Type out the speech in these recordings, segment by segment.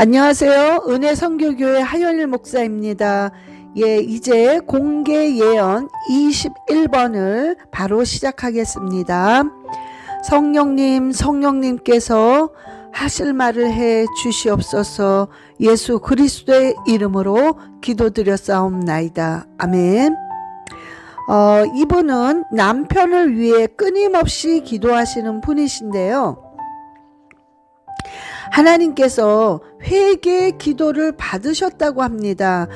안녕하세요. 은혜 선교교회 하연일 목사입니다. 이제 공개 예언 21번을 바로 시작하겠습니다. 성령님께서 하실 말을 해 주시옵소서. 예수 그리스도의 이름으로 기도드렸사옵나이다. 아멘. 이분은 남편을 위해 끊임없이 기도하시는 분이신데요. 하나님께서 회개의 기도를 받으셨다고 합니다.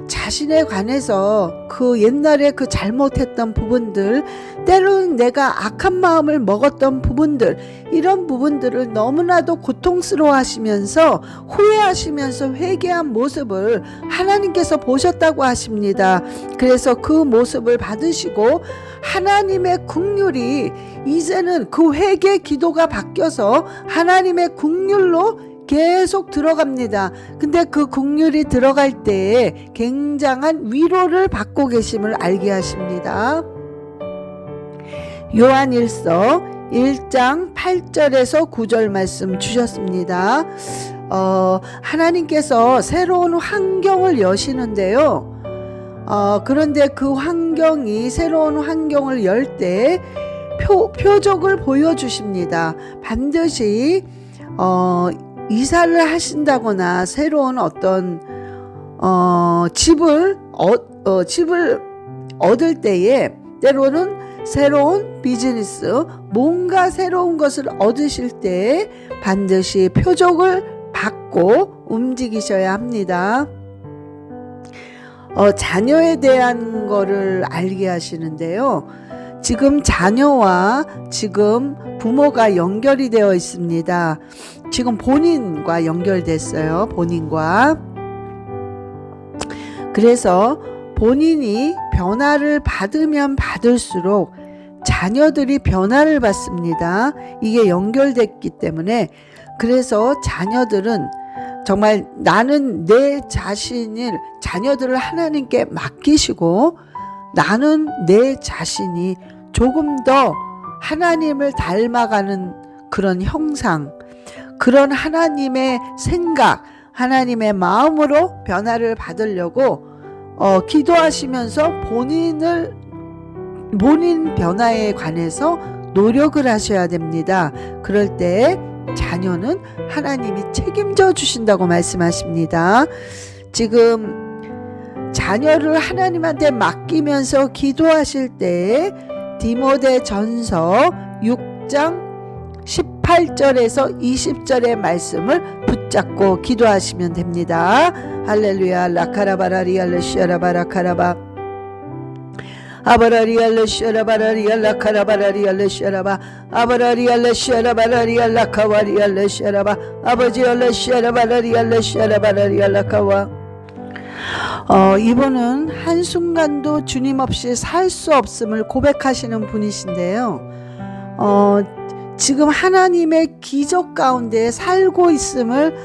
자신에 관해서 옛날에 잘못했던 부분들, 때로는 내가 악한 마음을 먹었던 부분들, 이런 부분들을 너무나도 고통스러워 하시면서 후회하시면서 회개한 모습을 하나님께서 보셨다고 하십니다. 그래서 그 모습을 받으시고 하나님의 긍휼이 이제는 회개 기도가 바뀌어서 하나님의 긍휼로 계속 들어갑니다. 근데 긍휼이 들어갈 때에 굉장한 위로를 받고 계심을 알게 하십니다. 요한일서 1장 8절에서 9절 말씀 주셨습니다. 하나님께서 새로운 환경을 여시는데요. 그런데 새로운 환경을 열 때 표적을 보여주십니다. 반드시 이사를 하신다거나 새로운 어떤 집을 얻을 때에, 때로는 새로운 비즈니스, 뭔가 새로운 것을 얻으실 때 반드시 표적을 받고 움직이셔야 합니다. 자녀에 대한 거를 알게 하시는데요. 지금 자녀와 지금 부모가 연결이 되어 있습니다. 지금 본인과 연결됐어요. 본인과. 그래서 본인이 변화를 받으면 받을수록 자녀들이 변화를 받습니다. 이게 연결됐기 때문에. 그래서 자녀들은 정말 나는 내 자녀들을 하나님께 맡기시고, 나는 내 자신이 조금 더 하나님을 닮아가는 그런 형상, 그런 하나님의 생각, 하나님의 마음으로 변화를 받으려고 기도하시면서 본인 변화에 관해서 노력을 하셔야 됩니다. 그럴 때 자녀는 하나님이 책임져 주신다고 말씀하십니다. 지금 자녀를 하나님한테 맡기면서 기도하실 때 디모데전서 6장 18절에서 20절의 말씀을 붙잡고 기도하시면 됩니다. 할렐루야. 라카라바라리알레시아라바라카라바 아바라리알레시아라바라리알라카라바라리알레시아라바 아바라리알레시아라바라리알라카와리알레시아라바 아버지알레시아라바라리알레시아라바라리알라카와. 이분은 한순간도 주님 없이 살 수 없음을 고백하시는 분이신데요. 지금 하나님의 기적 가운데 살고 있음을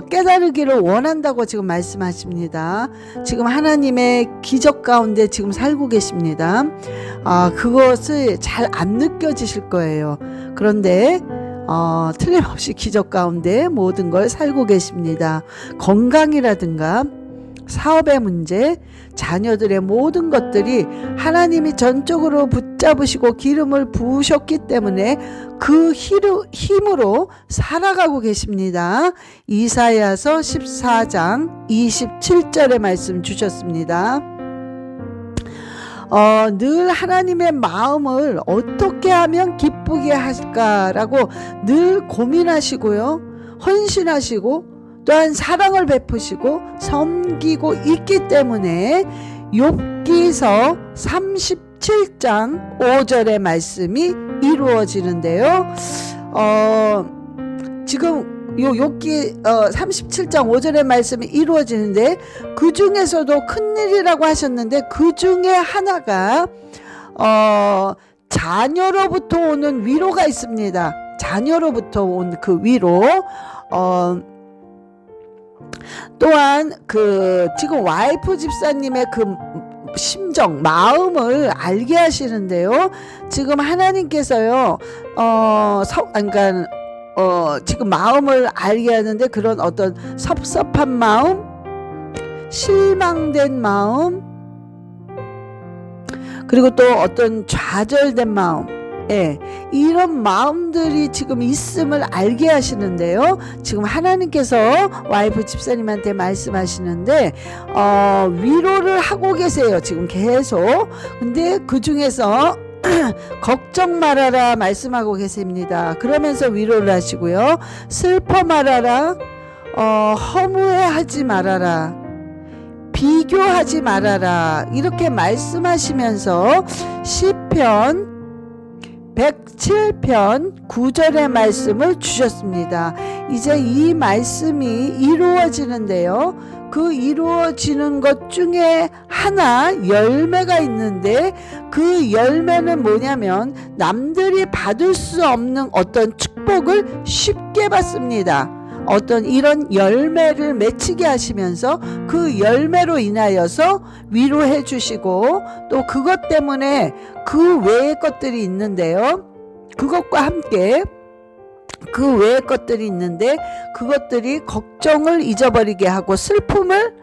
깨달으기를 원한다고 지금 말씀하십니다. 지금 하나님의 기적 가운데 지금 살고 계십니다. 그것을 잘 안 느껴지실 거예요. 그런데 틀림없이 기적 가운데 모든 걸 살고 계십니다. 건강이라든가 사업의 문제, 자녀들의 모든 것들이 하나님이 전적으로 붙잡으시고 기름을 부으셨기 때문에 그 힘으로 살아가고 계십니다. 이사야서 14장 27절의 말씀 주셨습니다. 늘 하나님의 마음을 어떻게 하면 기쁘게 할까라고 늘 고민하시고요. 헌신하시고 또한 사랑을 베푸시고 섬기고 있기 때문에 욥기서 37장 5절의 말씀이 이루어지는데요. 지금 욥기 37장 5절의 말씀이 이루어지는데, 그 중에서도 큰일이라고 하셨는데 그 중에 하나가 자녀로부터 오는 위로가 있습니다. 자녀로부터 온 그 위로. 또한 지금 와이프 집사님의 심정, 마음을 알게 하시는데요. 지금 하나님께서요, 그러니까 지금 마음을 알게 하는데 그런 어떤 섭섭한 마음, 실망된 마음, 그리고 또 어떤 좌절된 마음, 이런 마음들이 지금 있음을 알게 하시는데요. 지금 하나님께서 와이프 집사님한테 말씀하시는데 위로를 하고 계세요. 지금 계속. 근데 그 중에서 걱정 말아라 말씀하고 계십니다. 그러면서 위로를 하시고요. 슬퍼 말아라, 허무해하지 말아라, 비교하지 말아라, 이렇게 말씀하시면서 시편 107편 9절의 말씀을 주셨습니다. 이제 이 말씀이 이루어지는데요. 그 이루어지는 것 중에 하나 열매가 있는데 그 열매는 뭐냐면 남들이 받을 수 없는 어떤 축복을 쉽게 받습니다. 어떤 이런 열매를 맺히게 하시면서 그 열매로 인하여서 위로해 주시고 또 그것 때문에 그 외의 것들이 있는데요. 그것과 함께 그 외의 것들이 있는데 그것들이 걱정을 잊어버리게 하고 슬픔을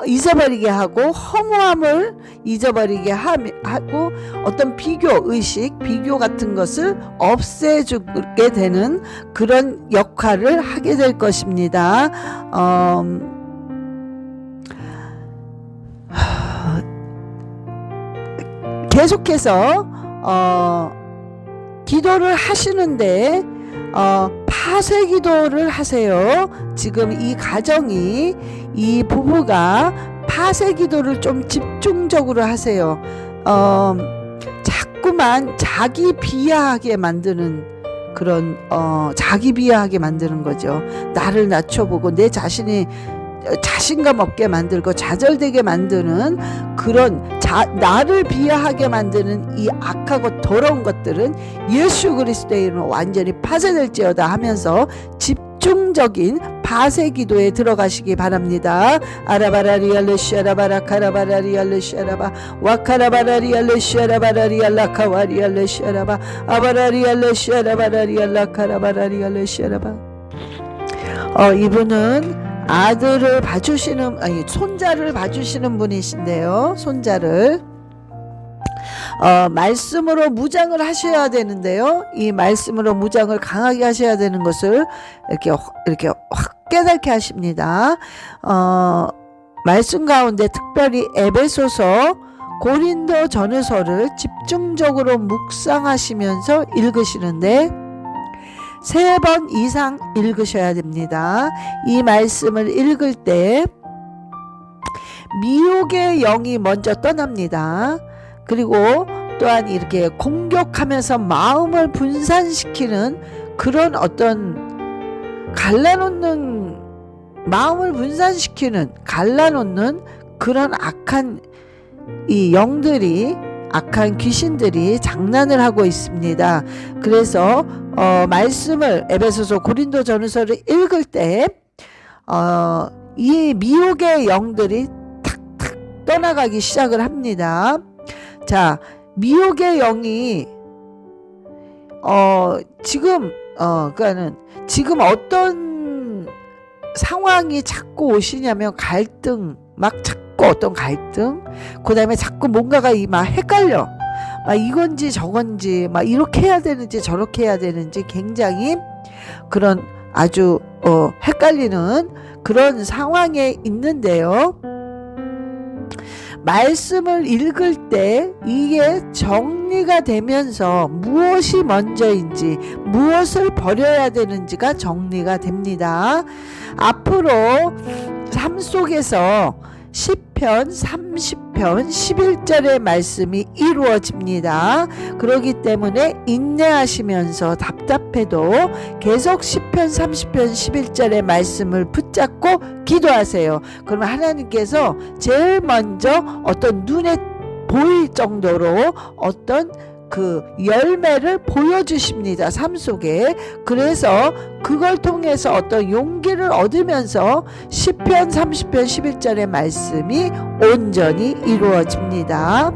잊어버리게 하고 허무함을 잊어버리게 하고 어떤 비교의식, 비교 같은 것을 없애주게 되는 그런 역할을 하게 될 것입니다. 계속해서 기도를 하시는데 파쇄 기도를 하세요. 지금 이 가정이, 이 부부가 파쇄 기도를 좀 집중적으로 하세요. 자꾸만 자기 비하하게 만드는 그런 자기 비하하게 만드는 거죠. 나를 낮춰보고 내 자신이 자신감 없게 만들고 좌절되게 만드는 그런 나를 비하하게 만드는 이 악하고 더러운 것들은 예수 그리스도의 이름으로 완전히 파쇄될지어다 하면서 집중적인 파쇄 기도에 들어가시기 바랍니다. 아라바라리알레시아라바라카라바라리알레시아라바 와카라바라리알레시아라바라리알라카와리알레시아라바 아바라리알레시아라바라리알라카라바라리알레시아라바. 이분은 아들을 봐주시는, 손자를 봐주시는 분이신데요. 손자를 말씀으로 무장을 하셔야 되는데요. 이 말씀으로 무장을 강하게 하셔야 되는 것을 이렇게 확 깨닫게 하십니다. 말씀 가운데 특별히 에베소서, 고린도 전후서를 집중적으로 묵상하시면서 읽으시는데 3번 이상 읽으셔야 됩니다. 이 말씀을 읽을 때 미혹의 영이 먼저 떠납니다. 그리고 또한 이렇게 공격하면서 마음을 분산시키는 그런 어떤 갈라놓는, 마음을 분산시키는, 갈라놓는 그런 악한 이 영들이, 악한 귀신들이 장난을 하고 있습니다. 그래서 말씀을 에베소서, 고린도 전후서를 읽을 때 이 미혹의 영들이 탁탁 떠나가기 시작을 합니다. 자, 미혹의 영이 그러니까는 지금 어떤 상황이 자꾸 오시냐면 갈등, 막 자꾸 어떤 갈등, 그 다음에 자꾸 뭔가가 막 헷갈려. 막 이건지 저건지, 막 이렇게 해야 되는지 저렇게 해야 되는지 굉장히 그런 아주 헷갈리는 그런 상황에 있는데요. 말씀을 읽을 때 이게 정리가 되면서 무엇이 먼저인지 무엇을 버려야 되는지가 정리가 됩니다. 앞으로 삶 속에서 10편, 30편, 11절의 말씀이 이루어집니다. 그렇기 때문에 인내하시면서 답답해도 계속 10편, 30편, 11절의 말씀을 붙잡고 기도하세요. 그러면 하나님께서 제일 먼저 어떤 눈에 보일 정도로 어떤 그 열매를 보여주십니다. 삶 속에. 그래서 그걸 통해서 어떤 용기를 얻으면서 10편, 30편, 11절의 말씀이 온전히 이루어집니다.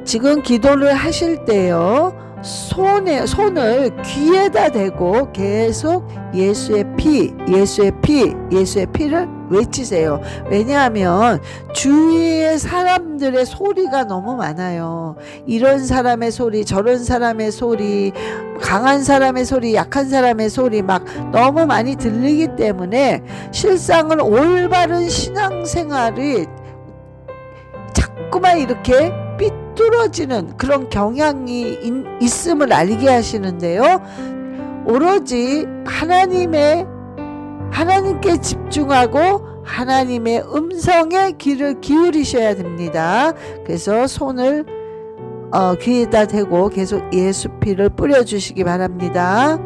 지금 기도를 하실 때요, 손을 귀에다 대고 계속 예수의 피, 예수의 피, 예수의 피를 외치세요. 왜냐하면 주위의 사람들의 소리가 너무 많아요. 이런 사람의 소리, 저런 사람의 소리, 강한 사람의 소리, 약한 사람의 소리 막 너무 많이 들리기 때문에 실상은 올바른 신앙생활이 자꾸만 이렇게 삐뚤어지는 그런 경향이 있음을 알게 하시는데요. 오로지 하나님께 집중하고 하나님의 음성에 귀를 기울이셔야 됩니다. 그래서 손을 귀에다 대고 계속 예수 피를 뿌려주시기 바랍니다.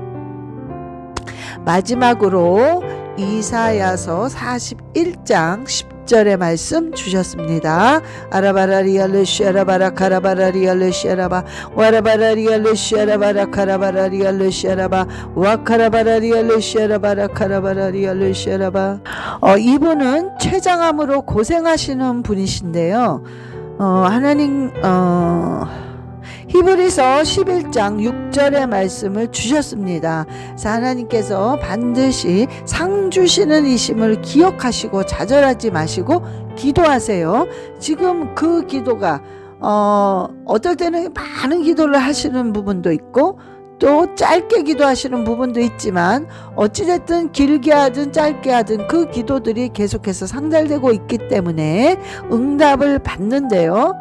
마지막으로 이사야서 41장 10절의 말씀 주셨습니다. 아라바라리알레시아라바라 카라바라리알레시아라바 와라바라리알레시아라바라 카라바라리알레시아라바 와카라바라리알레시아라바라 카라바라리알레시아라바. 이분은 췌장암으로 고생하시는 분이신데요. 하나님 히브리서 11장 6절의 말씀을 주셨습니다. 그래서 하나님께서 반드시 상 주시는 이심을 기억하시고 좌절하지 마시고 기도하세요. 지금 그 기도가 어떨 때는 많은 기도를 하시는 부분도 있고 또 짧게 기도하시는 부분도 있지만 어찌됐든 길게 하든 짧게 하든 그 기도들이 계속해서 상달되고 있기 때문에 응답을 받는데요.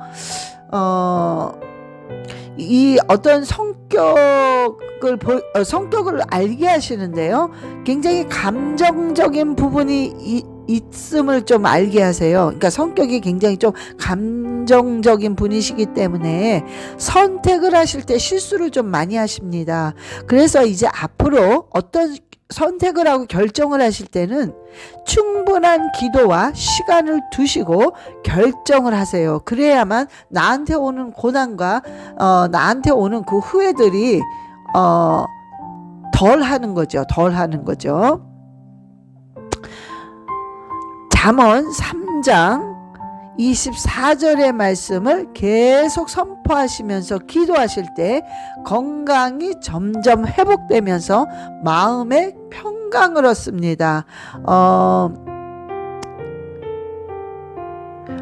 이 어떤 성격을 알게 하시는데요. 굉장히 감정적인 부분이 있음을 좀 알게 하세요. 그러니까 성격이 굉장히 좀 감정적인 분이시기 때문에 선택을 하실 때 실수를 좀 많이 하십니다. 그래서 이제 앞으로 어떤 선택을 하고 결정을 하실 때는 충분한 기도와 시간을 두시고 결정을 하세요. 그래야만 나한테 오는 고난과 나한테 오는 그 후회들이 덜 하는 거죠. 잠언 3장 24절의 말씀을 계속 선포하시면서 기도하실 때 건강이 점점 회복되면서 마음의 평강을 얻습니다.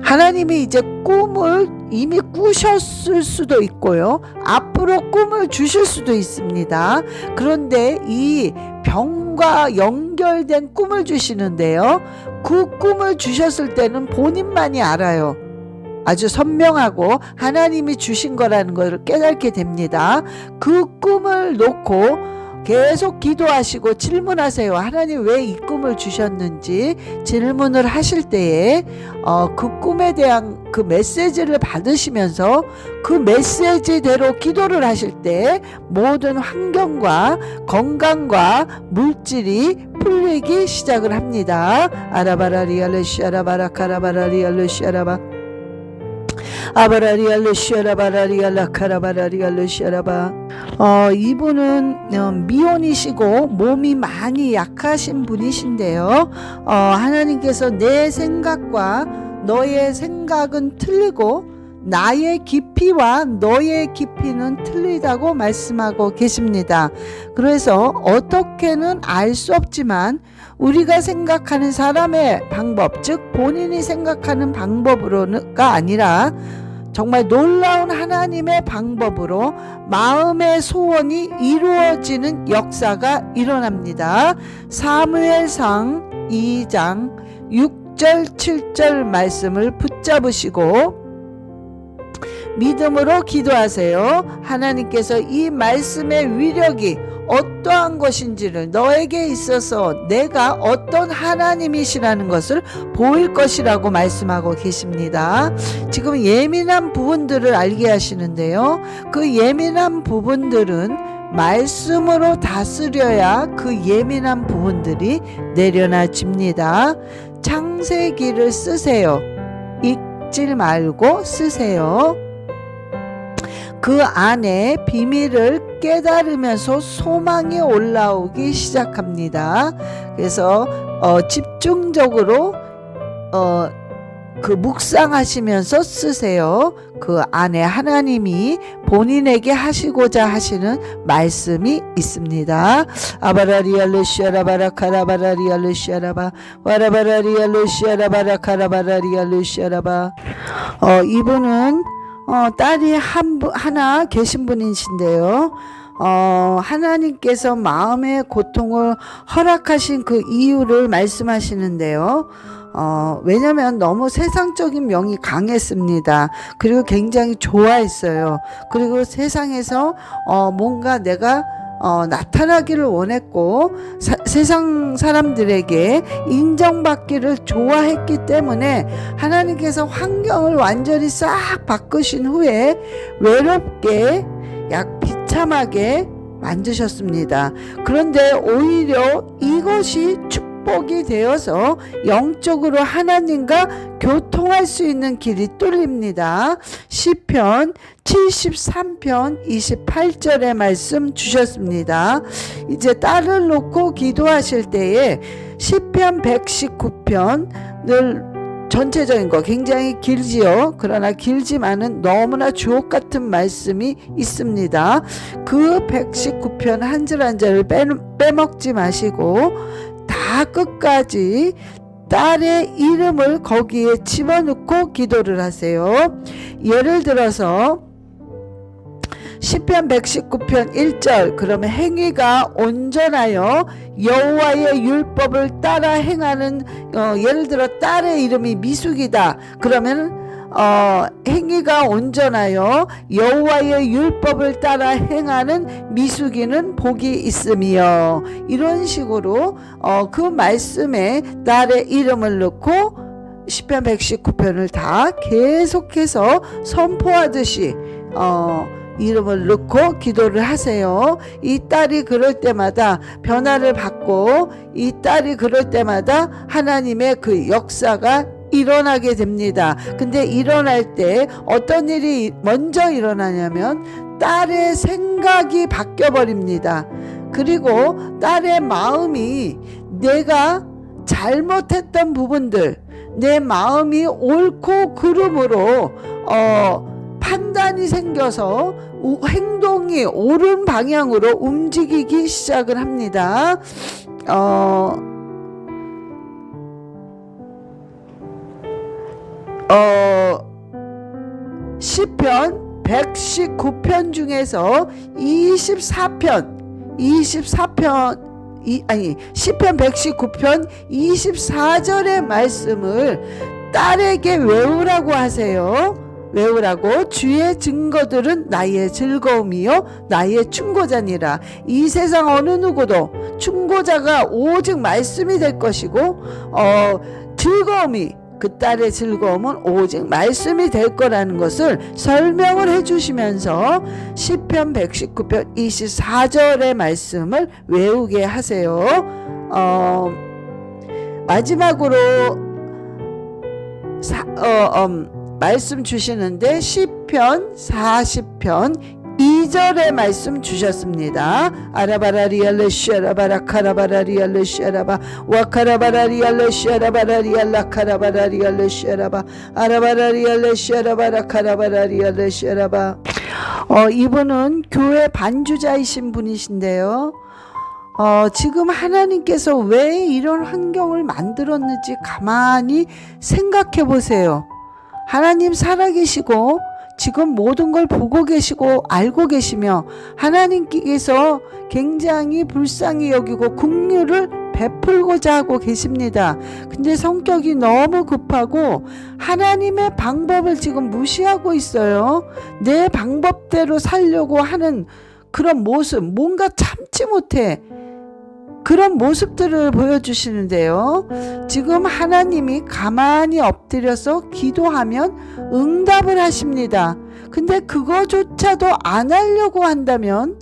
하나님이 이제 꿈을 이미 꾸셨을 수도 있고요. 앞으로 꿈을 주실 수도 있습니다. 그런데 이 병과 연결된 꿈을 주시는데요. 그 꿈을 주셨을 때는 본인만이 알아요. 아주 선명하고 하나님이 주신 거라는 걸 깨닫게 됩니다. 그 꿈을 놓고 계속 기도하시고 질문하세요. 하나님 왜 이 꿈을 주셨는지 질문을 하실 때에 그 꿈에 대한 그 메시지를 받으시면서 그 메시지대로 기도를 하실 때 모든 환경과 건강과 물질이 풀리기 시작을 합니다. 아라바라리알레시아라바라 카라바라리알레시아라바 아바라리알레시아라바라리알라 카라바라리알레시아라바. 이분은 미혼이시고 몸이 많이 약하신 분이신데요. 하나님께서 내 생각과 너의 생각은 틀리고 나의 깊이와 너의 깊이는 틀리다고 말씀하고 계십니다. 그래서 어떻게는 알 수 없지만 우리가 생각하는 사람의 방법, 즉 본인이 생각하는 방법으로가 아니라 정말 놀라운 하나님의 방법으로 마음의 소원이 이루어지는 역사가 일어납니다. 사무엘상 2장 6절 7절 말씀을 붙잡으시고 믿음으로 기도하세요. 하나님께서 이 말씀의 위력이 어떠한 것인지를 너에게 있어서 내가 어떤 하나님이시라는 것을 보일 것이라고 말씀하고 계십니다. 지금 예민한 부분들을 알게 하시는데요. 그 예민한 부분들은 말씀으로 다스려야 그 예민한 부분들이 내려놔집니다. 창세기를 쓰세요. 읽지 말고 쓰세요. 그 안에 비밀을 깨달으면서 소망이 올라오기 시작합니다. 그래서 집중적으로 그 묵상하시면서 쓰세요. 그 안에 하나님이 본인에게 하시고자 하시는 말씀이 있습니다. 아바라리알루시아라바라카라바라리알루시아라바 와라바라리알루시아라바라카라바라리알루시아라바. 이분은 딸이 하나 계신 분이신데요. 하나님께서 마음의 고통을 허락하신 그 이유를 말씀하시는데요. 왜냐면 너무 세상적인 명이 강했습니다. 그리고 굉장히 좋아했어요. 그리고 세상에서 뭔가 내가 나타나기를 원했고 세상 사람들에게 인정받기를 좋아했기 때문에 하나님께서 환경을 완전히 싹 바꾸신 후에 외롭게 비참하게 만드셨습니다. 그런데 오히려 이것이 축복이 되어서 영적으로 하나님과 교통할 수 있는 길이 뚫립니다. 시편 73편 28절의 말씀 주셨습니다. 이제 딸을 놓고 기도하실 때에 시편 119편을 전체적인 거 굉장히 길지요. 그러나 길지만은 너무나 주옥 같은 말씀이 있습니다. 그 119편 한 절 한 절을 빼먹지 마시고 다 끝까지 딸의 이름을 거기에 집어넣고 기도를 하세요. 예를 들어서 시편 119편 1절 그러면 행위가 온전하여 여호와의 율법을 따라 행하는 예를 들어 딸의 이름이 미숙이다. 그러면 행위가 온전하여 여호와의 율법을 따라 행하는 미숙이는 복이 있으며 이런 식으로 그 말씀에 딸의 이름을 넣고 시편 119편을 다 계속해서 선포하듯이 이름을 넣고 기도를 하세요. 이 딸이 그럴 때마다 변화를 받고 이 딸이 그럴 때마다 하나님의 그 역사가 일어나게 됩니다. 근데 일어날 때 어떤 일이 먼저 일어나냐면 딸의 생각이 바뀌어 버립니다. 그리고 딸의 마음이 내가 잘못했던 부분들 내 마음이 옳고 그름으로 판단이 생겨서 행동이 옳은 방향으로 움직이기 시작을 합니다. 시편 119편 중에서 시편 119편 24절의 말씀을 딸에게 외우라고 하세요. 외우라고. 주의 증거들은 나의 즐거움이요 나의 충고자니라. 이 세상 어느 누구도 충고자가 오직 말씀이 될 것이고 즐거움이 그 딸의 즐거움은 오직 말씀이 될 거라는 것을 설명을 해주시면서 시편 119편 24절의 말씀을 외우게 하세요. 마지막으로 말씀 주시는데 시편 40편 2절의 말씀 주셨습니다. 아라바라리알레시아라바라카라바라리알레시아라바 와카라바라리알레시아라바라리알라카라바라리알레시아라바 아라바라리알레시아라바라카라바라리알레시아라바. 이분은 교회 반주자이신 분이신데요. 지금 하나님께서 왜 이런 환경을 만들었는지 가만히 생각해 보세요. 하나님 살아계시고 지금 모든 걸 보고 계시고 알고 계시며 하나님께서 굉장히 불쌍히 여기고 긍휼을 베풀고자 하고 계십니다. 근데 성격이 너무 급하고 하나님의 방법을 지금 무시하고 있어요. 내 방법대로 살려고 하는 그런 모습, 뭔가 참지 못해. 그런 모습들을 보여주시는데요. 지금 하나님이 가만히 엎드려서 기도하면 응답을 하십니다. 근데 그거조차도 안 하려고 한다면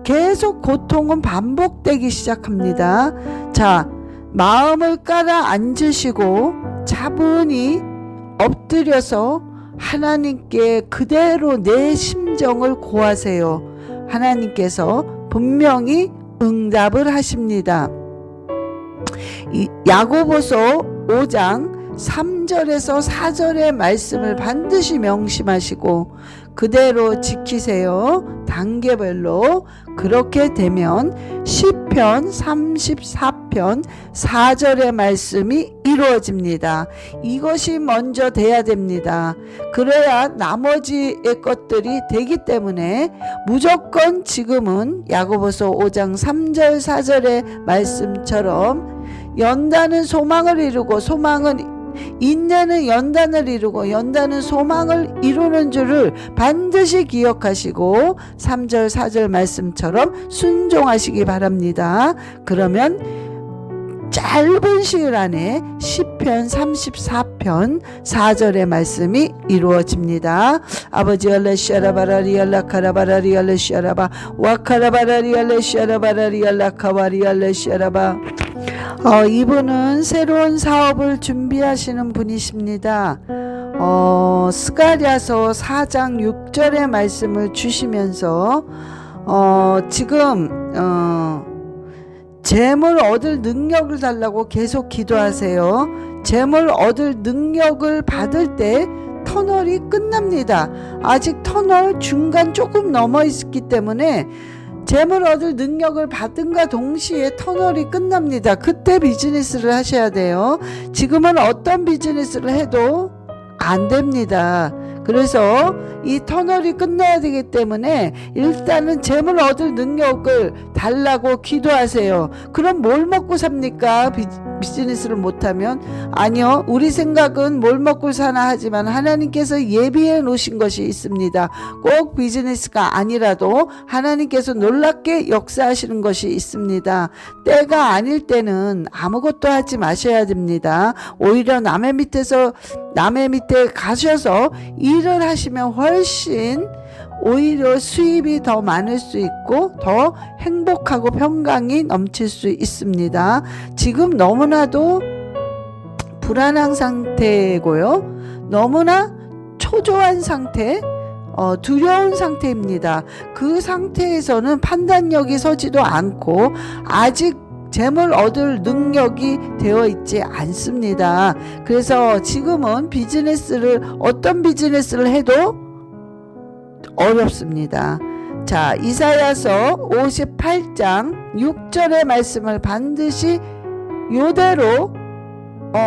계속 고통은 반복되기 시작합니다. 자, 마음을 깔아 앉으시고 차분히 엎드려서 하나님께 그대로 내 심정을 고하세요. 하나님께서 분명히 응답을 하십니다. 야고보서 5장 3절에서 4절의 말씀을 반드시 명심하시고 그대로 지키세요. 단계별로. 그렇게 되면 시편 34편 4절의 말씀이 이루어집니다. 이것이 먼저 돼야 됩니다. 그래야 나머지의 것들이 되기 때문에 무조건 지금은 야고보서 5장 3절 4절의 말씀처럼 연단은 소망을 이루고 소망은 인내는 연단을 이루고 연단은 소망을 이루는 줄을 반드시 기억하시고 3절 4절 말씀처럼 순종하시기 바랍니다. 그러면 짧은 시일 안에 시편 34편 4절의 말씀이 이루어집니다. 아버지 알레시아라바라리 알라카라바라리 알레시아라바 와카라바라리 알레시아라바라리 알라카바리 알레시아라바. 이분은 새로운 사업을 준비하시는 분이십니다. 스가랴서 4장 6절의 말씀을 주시면서 지금 재물 얻을 능력을 달라고 계속 기도하세요. 재물 얻을 능력을 받을 때 터널이 끝납니다. 아직 터널 중간 조금 넘어 있기 때문에 재물 얻을 능력을 받은가 동시에 터널이 끝납니다. 그때 비즈니스를 하셔야 돼요. 지금은 어떤 비즈니스를 해도 안 됩니다. 그래서 이 터널이 끝나야 되기 때문에 일단은 재물 얻을 능력을 달라고 기도하세요. 그럼 뭘 먹고 삽니까? 비즈니스를 못하면? 아니요. 우리 생각은 뭘 먹고 사나 하지만 하나님께서 예비해 놓으신 것이 있습니다. 꼭 비즈니스가 아니라도 하나님께서 놀랍게 역사하시는 것이 있습니다. 때가 아닐 때는 아무것도 하지 마셔야 됩니다. 오히려 남의 밑에 가셔서 일을 하시면 훨씬 오히려 수입이 더 많을 수 있고 더 행복하고 평강이 넘칠 수 있습니다. 지금 너무나도 불안한 상태고요. 너무나 초조한 상태, 두려운 상태입니다. 그 상태에서는 판단력이 서지도 않고 아직 재물 얻을 능력이 되어 있지 않습니다. 그래서 지금은 어떤 비즈니스를 해도 어렵습니다. 자, 이사야서 58장 6절의 말씀을 반드시 이대로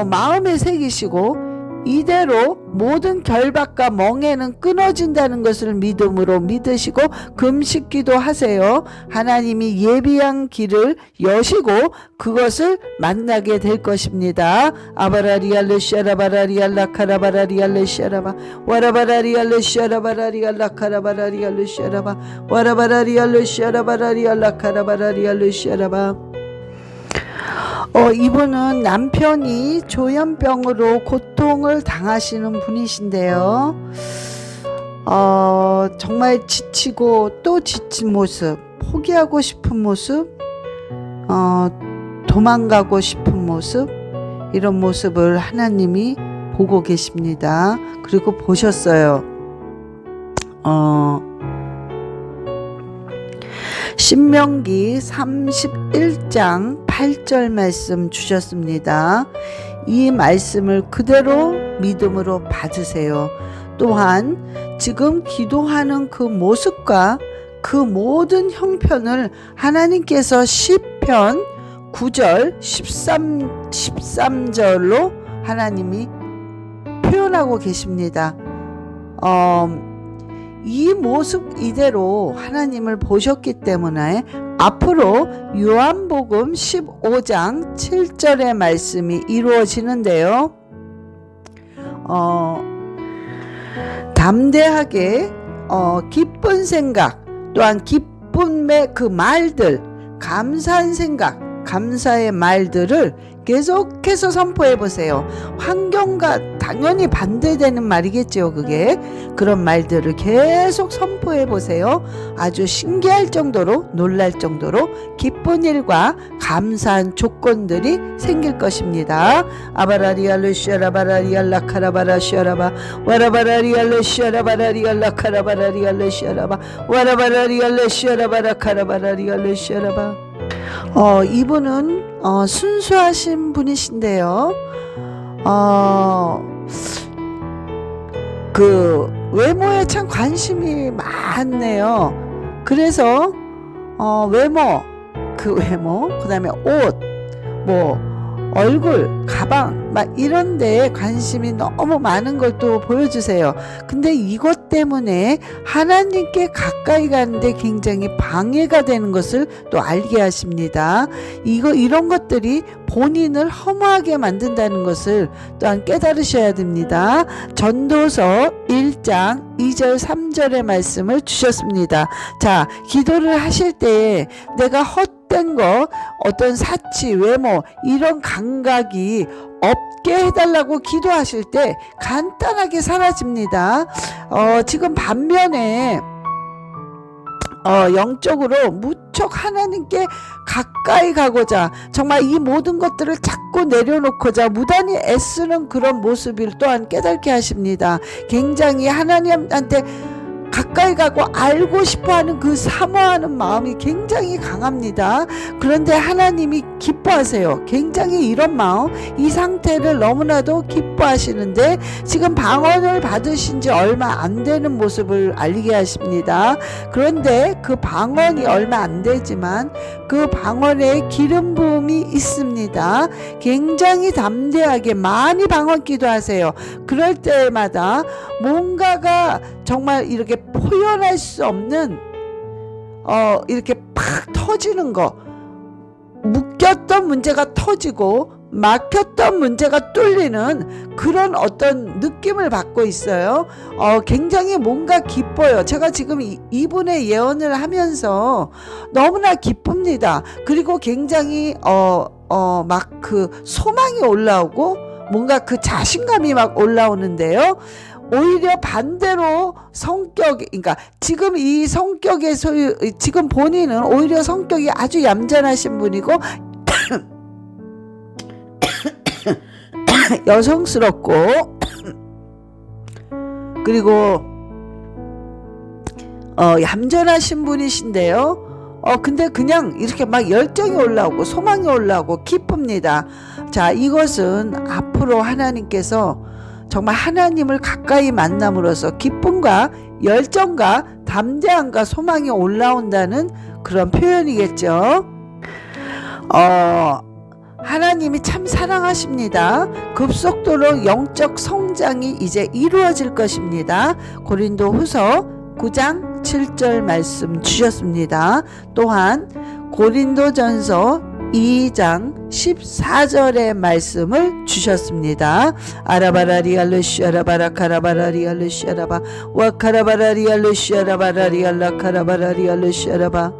마음에 새기시고 이대로 모든 결박과 멍에는 끊어진다는 것을 믿음으로 믿으시고 금식기도 하세요. 하나님이 예비한 길을 여시고 그것을 만나게 될 것입니다. 아바라리알레시아라바라리알라카라바라리알레시아라바 와라바라리알레시아라바라리알라카라바라리알레시아라바 와라바라리알레시아라바라리알라카라바라리알레시아라바. 이분은 남편이 조현병으로 고통을 당하시는 분이신데요. 정말 지치고 또 지친 모습, 포기하고 싶은 모습, 도망가고 싶은 모습, 이런 모습을 하나님이 보고 계십니다. 그리고 보셨어요. 신명기 31장 8절 말씀 주셨습니다. 이 말씀을 그대로 믿음으로 받으세요. 또한 지금 기도하는 그 모습과 그 모든 형편을 하나님께서 시편 9절 13절로 하나님이 표현하고 계십니다. 이 모습 이대로 하나님을 보셨기 때문에 앞으로 요한복음 15장 7절의 말씀이 이루어지는데요. 담대하게 기쁜 생각, 또한 기쁨의 그 말들, 감사한 생각, 감사의 말들을 계속해서 선포해 보세요. 환경과 당연히 반대되는 말이겠죠. 그게 그런 말들을 계속 선포해 보세요. 아주 신기할 정도로, 놀랄 정도로 기쁜 일과 감사한 조건들이 생길 것입니다. 아바라리알레시아라바라리알라카라바라시아라바 와라바라리알레시아라바라리알라카라바라리알레시아라바 와라바라리알레시아라바라카라바라리알레시아라바. 이분은 순수하신 분이신데요. 그 외모에 참 관심이 많네요. 그래서 외모, 그다음에 옷, 뭐 얼굴, 가방 막 이런 데에 관심이 너무 많은 걸 또 보여주세요. 근데 이것 때문에 하나님께 가까이 가는데 굉장히 방해가 되는 것을 또 알게 하십니다. 이런 것들이 본인을 허무하게 만든다는 것을 또한 깨달으셔야 됩니다. 전도서 1장 2절 3절의 말씀을 주셨습니다. 자, 기도를 하실 때 내가 헛된 거, 어떤 사치, 외모 이런 감각이 없게 해달라고 기도하실 때 간단하게 사라집니다. 지금 반면에 영적으로 무척 하나님께 가까이 가고자 정말 이 모든 것들을 자꾸 내려놓고자 무단히 애쓰는 그런 모습을 또한 깨닫게 하십니다. 굉장히 하나님한테 가까이 가고 알고 싶어하는 그 사모하는 마음이 굉장히 강합니다. 그런데 하나님이 기뻐하세요. 굉장히 이런 마음, 이 상태를 너무나도 기뻐하시는데 지금 방언을 받으신 지 얼마 안 되는 모습을 알리게 하십니다. 그런데 그 방언이 얼마 안 되지만 그 방언에 기름 부음이 있습니다. 굉장히 담대하게 많이 방언 기도하세요. 그럴 때마다 뭔가가 정말 이렇게 표현할 수 없는 이렇게 팍 터지는 거, 묶였던 문제가 터지고 막혔던 문제가 뚫리는 그런 어떤 느낌을 받고 있어요. 굉장히 뭔가 기뻐요. 제가 지금 이분의 예언을 하면서 너무나 기쁩니다. 그리고 굉장히 막 그 소망이 올라오고 뭔가 그 자신감이 막 올라오는데요. 오히려 반대로 그러니까 지금 이 성격의 지금 본인은 오히려 성격이 아주 얌전하신 분이고 여성스럽고 그리고 얌전하신 분이신데요. 근데 그냥 이렇게 막 열정이 올라오고 소망이 올라오고 기쁩니다. 자, 이것은 앞으로 하나님께서 정말 하나님을 가까이 만남으로써 기쁨과 열정과 담대함과 소망이 올라온다는 그런 표현이겠죠. 하나님이 참 사랑하십니다. 급속도로 영적 성장이 이제 이루어질 것입니다. 고린도후서 9장 7절 말씀 주셨습니다. 또한 고린도전서 2장 14절의 말씀을 주셨습니다. 아라바라리알루시아라바라 카라바라리알루시아라바 와카라바라리알루시아라바라리알라 카라바라리알루시아라바.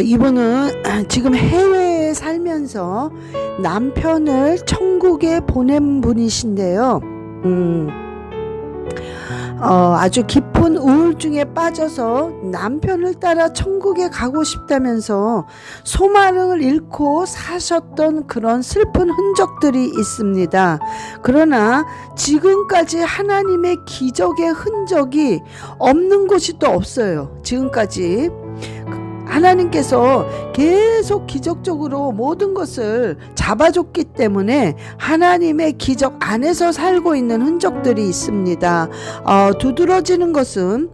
이분은 지금 해외에 살면서 남편을 천국에 보낸 분이신데요. 아주 깊은 우울증에 빠져서 남편을 따라 천국에 가고 싶다면서 소망을 잃고 사셨던 그런 슬픈 흔적들이 있습니다. 그러나 지금까지 하나님의 기적의 흔적이 없는 곳이 또 없어요. 지금까지 하나님께서 계속 기적적으로 모든 것을 잡아줬기 때문에 하나님의 기적 안에서 살고 있는 흔적들이 있습니다. 두드러지는 것은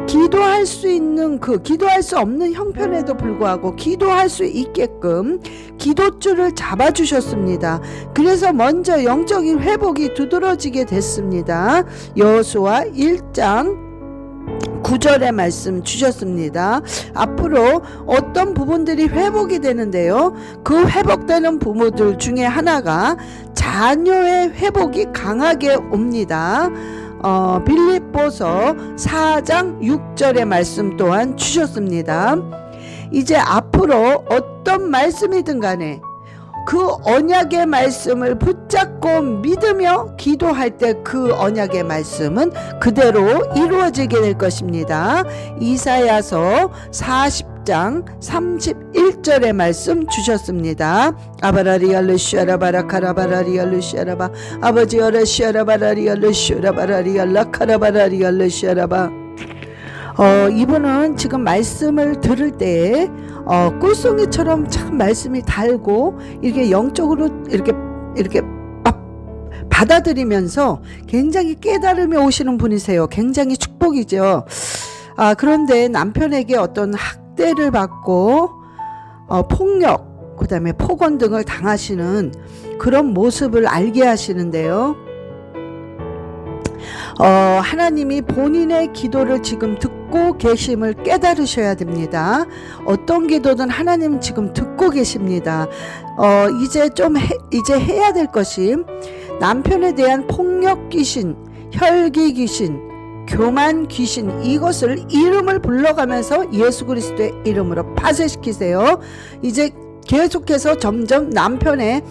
기도할 수 없는 형편에도 불구하고 기도할 수 있게끔 기도줄을 잡아주셨습니다. 그래서 먼저 영적인 회복이 두드러지게 됐습니다. 여호수아 1장 9절의 말씀 주셨습니다. 앞으로 어떤 부분들이 회복이 되는데요. 그 회복되는 부분들 중에 하나가 자녀의 회복이 강하게 옵니다. 빌립보서 4장 6절의 말씀 또한 주셨습니다. 이제 앞으로 어떤 말씀이든 간에 그 언약의 말씀을 붙잡고 믿으며 기도할 때 그 언약의 말씀은 그대로 이루어지게 될 것입니다. 이사야서 40장 31절의 말씀 주셨습니다. 아바라리알루시아라바라카라바라리알루시아라바 아버지 어라시아라바라리알루시아라바라리알라카라바라리알루시아라바. 이분은 지금 말씀을 들을 때 꿀송이처럼 참 말씀이 달고 이렇게 영적으로 이렇게 막 받아들이면서 굉장히 깨달음이 오시는 분이세요. 굉장히 축복이죠. 그런데 남편에게 어떤 학대를 받고 폭력, 그 다음에 폭언 등을 당하시는 그런 모습을 알게 하시는데요. 하나님이 본인의 기도를 지금 듣고 계심을 깨달으셔야 됩니다. 어떤 기도든 하나님 지금 듣고 계십니다. 이제 해야 될 것이 남편에 대한 폭력 귀신, 혈기 귀신, 교만 귀신, 이것을 이름을 불러가면서 예수 그리스도의 이름으로 파쇄시키세요. 이제 계속해서 점점 남편의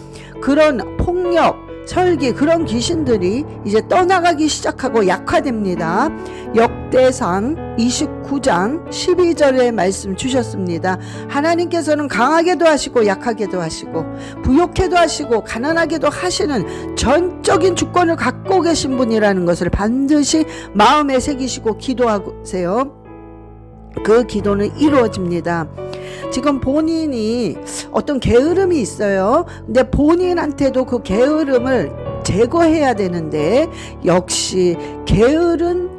그런 폭력, 설기, 그런 귀신들이 이제 떠나가기 시작하고 약화됩니다. 역대상 29장 12절에 말씀 주셨습니다. 하나님께서는 강하게도 하시고 약하게도 하시고 부욕해도 하시고 가난하게도 하시는 전적인 주권을 갖고 계신 분이라는 것을 반드시 마음에 새기시고 기도하세요. 그 기도는 이루어집니다. 지금 본인이 어떤 게으름이 있어요. 근데 본인한테도 그 게으름을 제거해야 되는데 역시 게으른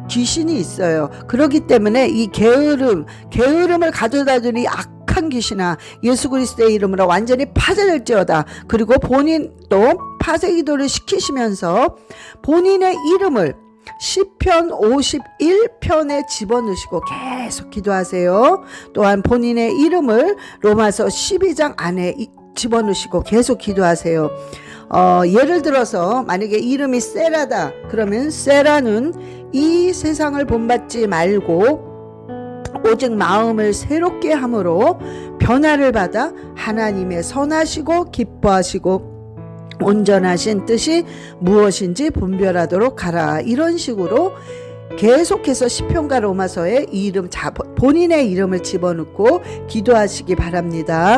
귀신이 있어요. 그렇기 때문에 이 게으름을 가져다 주니 악한 귀신아 예수 그리스도의 이름으로 완전히 파쇄될지어다. 그리고 본인도 파쇄 기도를 시키시면서 본인의 이름을 시편 51편에 집어넣으시고 계속 기도하세요. 또한 본인의 이름을 로마서 12장 안에 집어넣으시고 계속 기도하세요. 예를 들어서 만약에 이름이 세라다 그러면 세라는 이 세상을 본받지 말고 오직 마음을 새롭게 함으로 변화를 받아 하나님의 선하시고 기뻐하시고 온전하신 뜻이 무엇인지 분별하도록 하라. 이런 식으로 계속해서 시편과 로마서에 본인의 이름을 집어넣고 기도하시기 바랍니다.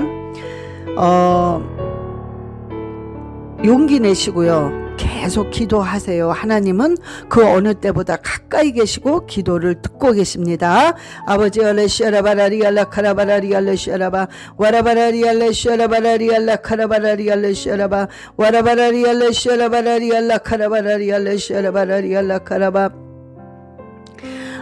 용기 내시고요. 계속 기도하세요. 하나님은 그 어느 때보다 가까이 계시고 기도를 듣고 계십니다. 아버지 알레시아라바라리알라 카라바라리알레 시아라바 와라바라리알레 시아라바라리알라 카라바라리알레 시아라바 와라바라리알레 시아라바라리알라 카라바라리알레 시아라바라리알라 카라바.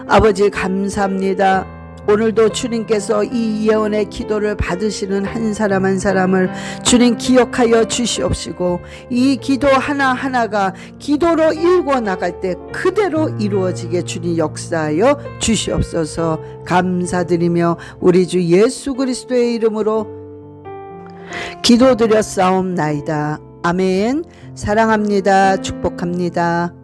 아버지 감사합니다. 오늘도 주님께서 이 예언의 기도를 받으시는 한 사람 한 사람을 주님 기억하여 주시옵시고 이 기도 하나하나가 기도로 일궈 나갈 때 그대로 이루어지게 주님 역사하여 주시옵소서. 감사드리며 우리 주 예수 그리스도의 이름으로 기도드렸사옵나이다. 아멘. 사랑합니다. 축복합니다.